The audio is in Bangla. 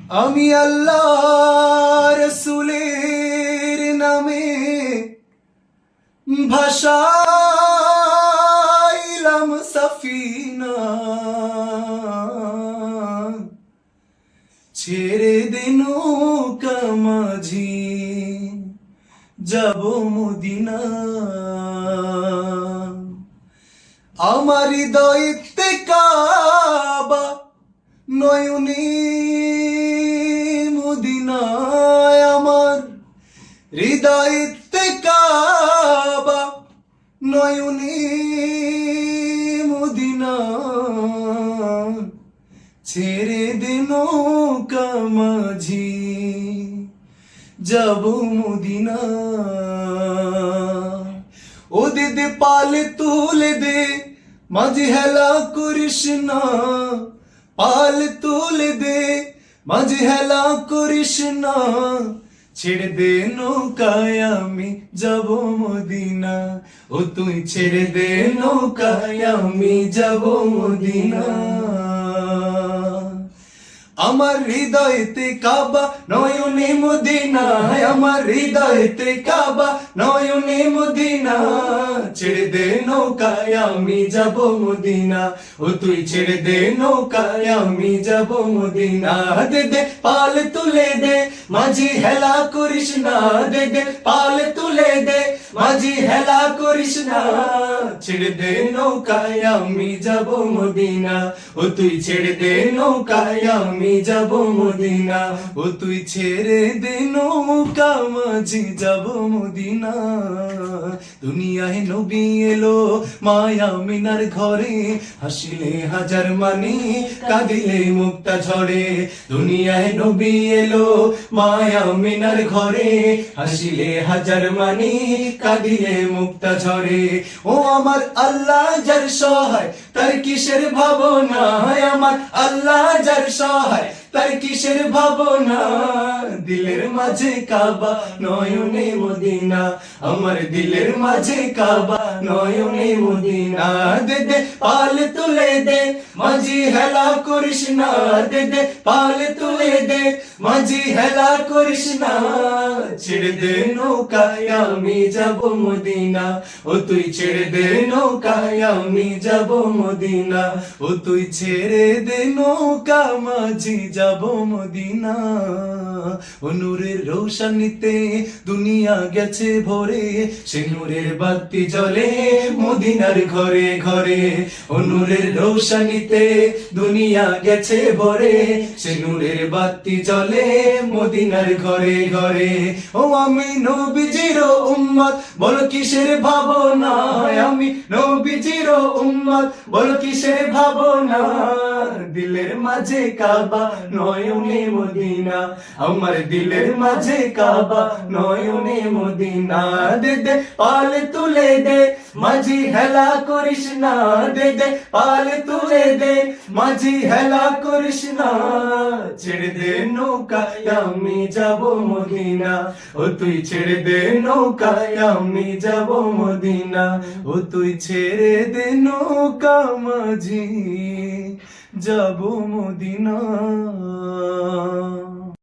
আমি আল্লাহ রসুলের নামে ভাসাইলাম সফিনা, ছেড়ে দে নৌকা মাঝি যাব মদিনা। আমার হৃদয়েতে কাবা, নয়নে মদিনায়। আমার হৃদয়েতে কাবা, নয়নে মদিনা। ছেড়ে দে নৌকা মাঝি যাব মদিনা। ও দে পালে তুলে দে, মাঝি হেলা করিস না। পাল তুলে দে, মাঝি হেলা করিস না। ছেড়ে দে নৌকায় আমি যাব মদিনা। ও তুই ছেড়ে দে নৌকায় আমি যাব মদিনা। আমার হৃদয়েতে কাবা, নয়নে মদিনা। আমার হৃদয়েতে কাবা, নয়নে মদিনা। ছেড়ে দে নৌকায় আমি যাব মদিনা। ও তুই ছেড়ে দে নৌকায় আমি যাব মদিনা। দে দে পাল তুলে দে, মাঝি হেলা করিস না। দে দে পাল তুলে দে, মাঝি হেলা করিস না। ছেড়ে দে নৌকায় আমি যাব মদিনা। ও তুই ছেড়ে দে নৌকায় আমি যাব মদিনা। ও তুই ছেড়ে দে নৌকা মাঝি যাব মদিনা। দুনিয়ায় নবী এলো মায়া মিনার ঘরে, হাসিলে হাজার মানি কাঁদিলে মুক্তা ঝরে। দুনিয়ায় নবী এলো মায়া মিনার ঘরে, হাসিলে হাজার মানি কাঁদিলে মুক্তা ঝরে। ও আমার আল্লাহ যার সহায়, তার কিসের ভাবনা। আমার আল্লাহ যার সহায়, তার কিসের ভাবনা। দিলের মাঝে কাবা, নয়নে মদিনা। আমার দিলের মাঝে কাবা, নয়নে মদিনা। দে দে পাল তুলে দে, মাঝি হেলা করিস না। দে দে পাল তুলে দে, মাঝি হেলা করিস না। ছেড়ে দে নৌকায় আমি যাব মদিনা। ও তুই ছেড়ে দে নৌকায় আমি যাব মদিনা। ও তুই ছেড়ে দে নৌকা মাঝি যাব মদিনা। ও নূরের রোশানিতে দুনিয়া গেছে ভরে, সে নূরের বাতি জ্বলে মদিনার ঘরে ঘরে। ও নূরের রোশানিতে দুনিয়া গেছে ভরে, সে নূরের বাতি জ্বলে মদিনার ঘরে ঘরে। ও আমি নবীজির উম্মত, বলো কিসের ভাবনা। আমি নবীজির উম্মত, বলো কিসের ভাবনা। দিলের মাঝে কাবা, নয়নে মদিনা। আমার দিলের মাঝে কাবা, নয়নে মদিনা। দে দে পাল তুলে দে, মাঝি হেলা করিস না। দে দে পাল তুলে দে, মাঝি হেলা করিস না। ছেড়ে দে নৌকায় আমি যাব মদিনা। ও তুই ছেড়ে দে নৌকায় আমি যাব মদিনা। ও তুই ছেড়ে দে নৌকা মাঝি যাব মদিনা।